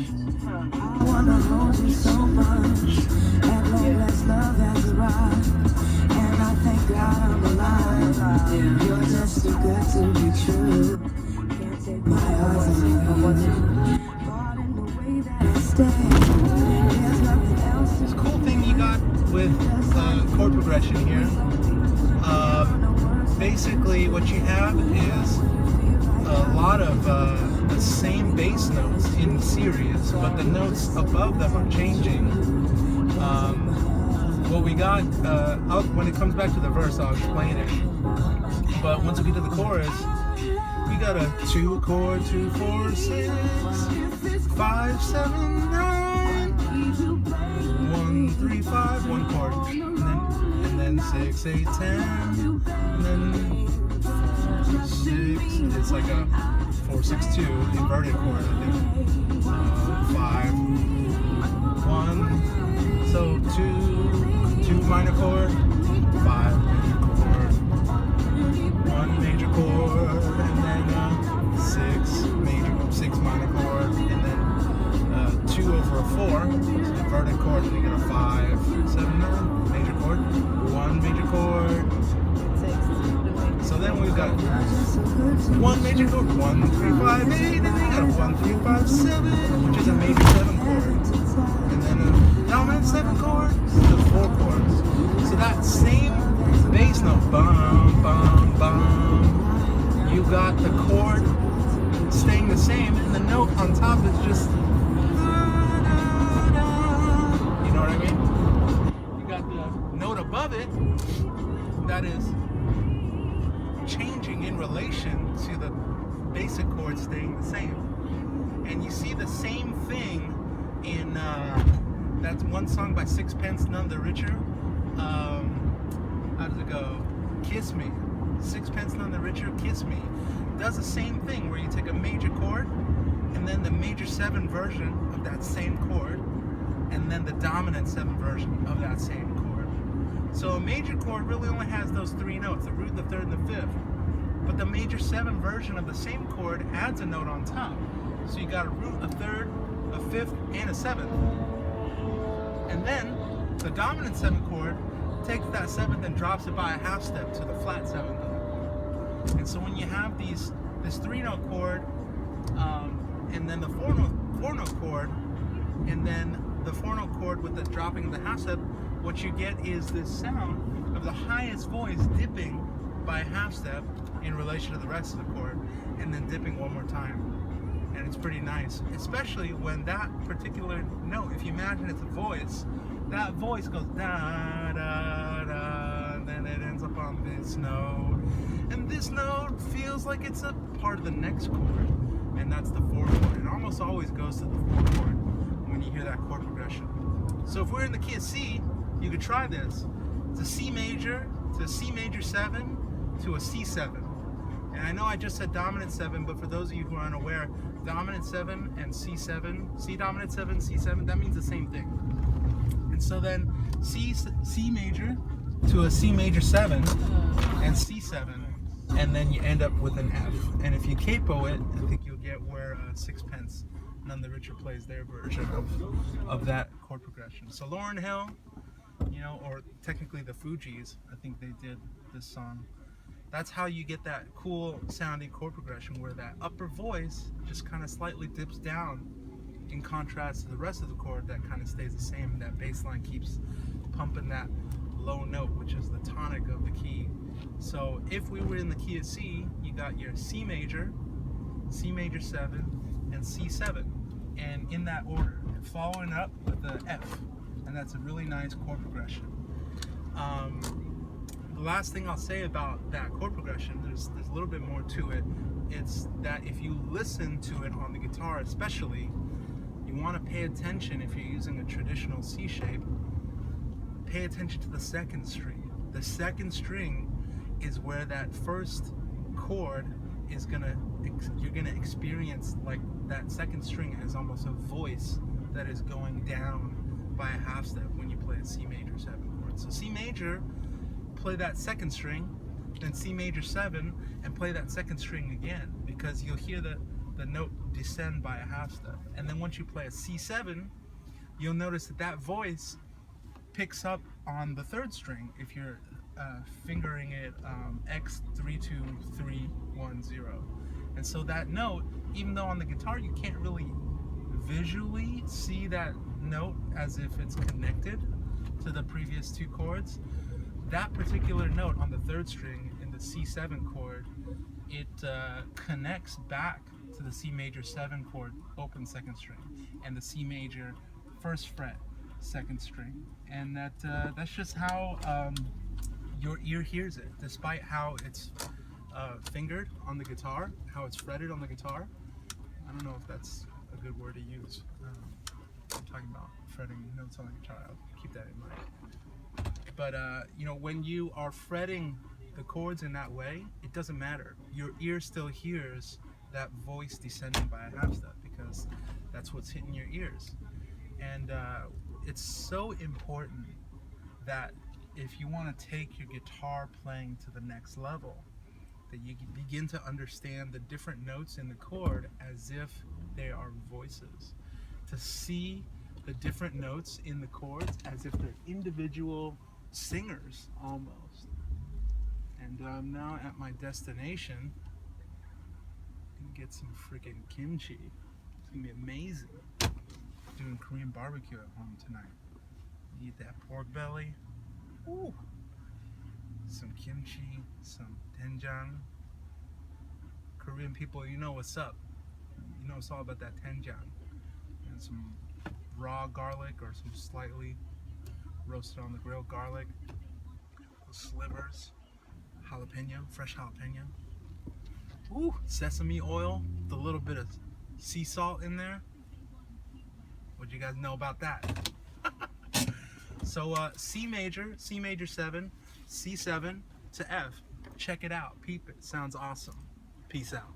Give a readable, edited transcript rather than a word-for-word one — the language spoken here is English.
I wanna hold you so much. At long last, love has arrived, and I thank God I'm alive. You're just too good to be true. Can't take my eyes off you. Caught in the way that I stay. There's nothing else. This cool thing you got with chord progression here. Basically, what you have is a lot of the same bass notes in series, but the notes above them are changing. What we got, when it comes back to the verse, I'll explain it. But once we get to the chorus, we got a 2 chord, 2, 4, 6, 5, 7, 9, 1, 3, 5, 1 chord, and then 6, 8, 10, and then 4, 6. It's like a 4, 6, 2 inverted chord, I think. 5, 1. So 2 minor chord, 5 major chord, 1 major chord, and then 6 minor chord, and then 2 over a 4, so inverted chord, and you get a 5, 7, 9 major chord, 1 major chord. So then we've got 1 major chord, 1, 3, 5, 8, and then you got a 1, 3, 5, 7, which is a major 7 chord, and then a dominant 7 chord, so 4 chords. So that same bass note, bum, bum, bum, you got the chord staying the same, and the note on top is just, you know what I mean? You got the note above it that is changing in relation to the basic chord staying the same. And you see the same thing in that's one song by Sixpence, None the Richer. How does it go? Kiss Me. Sixpence, None the Richer, Kiss Me. Does the same thing where you take a major chord and then the major 7 version of that same chord and then the dominant 7 version of that same chord. So a major chord really only has those 3 notes, the root, the third, and the fifth. But the major 7 version of the same chord adds a note on top. So you got a root, a third, a fifth, and a 7th. And then the dominant 7th chord takes that 7th and drops it by a half step to the flat 7th. And so when you have this 3-note chord, and then the 4-note chord, and then the 4-note chord with the dropping of the half step, what you get is this sound of the highest voice dipping by a half step in relation to the rest of the chord, and then dipping one more time. And it's pretty nice, especially when that particular note, if you imagine it's a voice, that voice goes da da da, and then it ends up on this note, and this note feels like it's a part of the next chord, and that's the 4th chord. It almost always goes to the 4th chord when you hear that chord progression. So if we're in the key of C, you could try this. It's a C major to a C major 7 to a C7. And I know I just said dominant 7, but for those of you who are unaware, dominant 7 and C7, C dominant 7, C7, that means the same thing. And so then C major to a C major 7 and C7, and then you end up with an F. And if you capo it, I think you'll get where Sixpence, None the Richer plays their version of that chord progression. So Lauryn Hill, you know, or technically the Fugees, I think they did this song. That's how you get that cool sounding chord progression where that upper voice just kind of slightly dips down in contrast to the rest of the chord that kind of stays the same. That bass line keeps pumping that low note, which is the tonic of the key. So if we were in the key of C, you got your C major 7, and C7, and in that order, and following up with the F, and that's a really nice chord progression. The last thing I'll say about that chord progression, there's a little bit more to it. It's that if you listen to it on the guitar especially, you want to pay attention. If you're using a traditional C shape, pay attention to the 2nd string. The 2nd string is where that first chord is you're gonna experience like that 2nd string as almost a voice that is going down by a half step when you play a C major 7 chord. So C major, play that 2nd string, then C major 7, and play that 2nd string again, because you'll hear the the note descend by a half step. And then once you play a C7, you'll notice that that voice picks up on the third string if you're fingering it X32310. And so that note, even though on the guitar you can't really visually see that note as if it's connected to the previous two chords, that particular note on the third string in the C7 chord, it connects back to the C major 7 chord open second string and the C major first fret second string, and that's just how your ear hears it, despite how it's fingered on the guitar, how it's fretted on the guitar. I don't know if that's a good word to use. I'm talking about fretting notes on the guitar. I'll keep that in mind. But you know, when you are fretting the chords in that way, it doesn't matter. Your ear still hears that voice descending by a half step because that's what's hitting your ears. And it's so important that if you want to take your guitar playing to the next level, that you begin to understand the different notes in the chord as if they are voices. To see the different notes in the chords as if they're individual singers almost. And I'm now at my destination. I'm gonna get some freaking kimchi. It's gonna be amazing. Doing Korean barbecue at home tonight. Eat that pork belly. Ooh. Some kimchi, some doenjang. Korean people, you know what's up. You know it's all about that doenjang. And some raw garlic or some slightly roasted on the grill garlic. Slivers, jalapeno, fresh jalapeno. Ooh, sesame oil, with a little bit of sea salt in there. What do you guys know about that? So C major 7, C7 to F. Check it out, peep it, sounds awesome. Peace out.